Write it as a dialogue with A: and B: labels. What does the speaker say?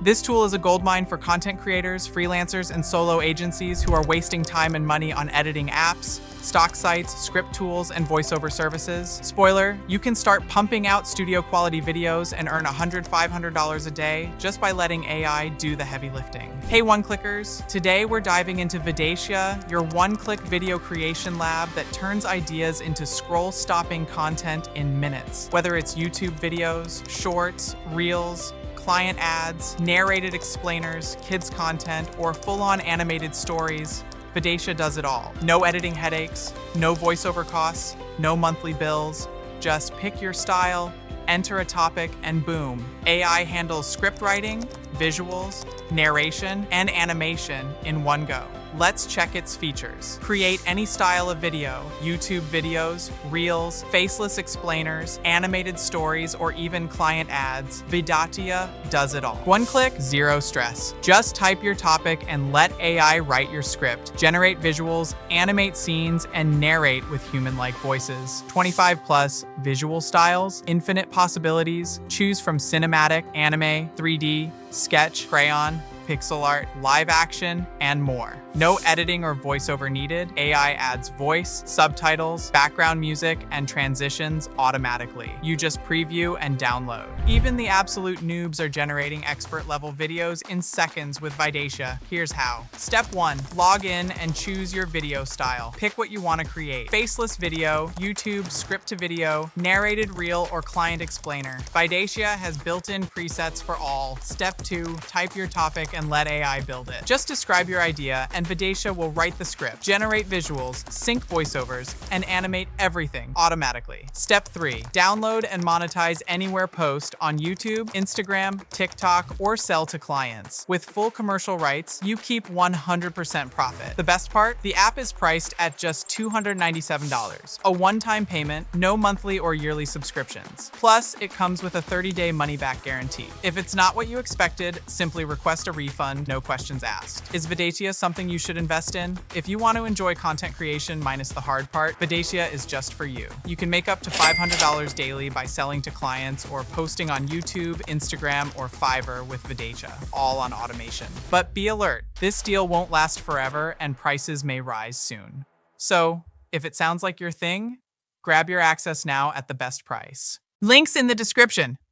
A: This tool is a goldmine for content creators, freelancers, and solo agencies who are wasting time and money on editing apps, stock sites, script tools, and voiceover services. Spoiler, you can start pumping out studio quality videos and earn $100–500 a day just by letting AI do the heavy lifting. Hey one-clickers, today we're diving into Vidatia, your one-click video creation lab that turns ideas into scroll-stopping content in minutes. Whether it's YouTube videos, shorts, reels, client ads, narrated explainers, kids content, or full-on animated stories, Vidatia does it all. No editing headaches, no voiceover costs, no monthly bills. Just pick your style, enter a topic, and boom. AI handles script writing, visuals, narration, and animation in one go. Let's check its features. Create any style of video, YouTube videos, reels, faceless explainers, animated stories, or even client ads. Vidatia does it all. One click, zero stress. Just type your topic and let AI write your script, generate visuals, animate scenes, and narrate with human-like voices. 25+ visual styles, infinite possibilities. Choose from cinematic, anime, 3D, sketch, crayon, pixel art, live action, and more. No editing or voiceover needed. AI adds voice, subtitles, background music, and transitions automatically. You just preview and download. Even the absolute noobs are generating expert-level videos in seconds with Vidatia. Here's how. Step 1. Log in and choose your video style. Pick what you want to create. Faceless video, YouTube, script-to-video, narrated reel, or client explainer. Vidatia has built-in presets for all. Step 2. Type your topic and let AI build it. Just describe your idea and Vidatia will write the script, generate visuals, sync voiceovers, and animate everything automatically. Step 3. Download and monetize anywhere post on YouTube, Instagram, TikTok, or sell to clients. With full commercial rights, you keep 100% profit. The best part? The app is priced at just $297. A one-time payment, no monthly or yearly subscriptions. Plus, it comes with a 30-day money-back guarantee. If it's not what you expected, simply request a refund, no questions asked. Is Vidatia something you should invest in? If you want to enjoy content creation minus the hard part, Vidatia is just for you. You can make up to $500 daily by selling to clients or posting on YouTube, Instagram, or Fiverr with Vidatia, all on automation. But be alert, this deal won't last forever and prices may rise soon. So, if it sounds like your thing, grab your access now at the best price. Links in the description.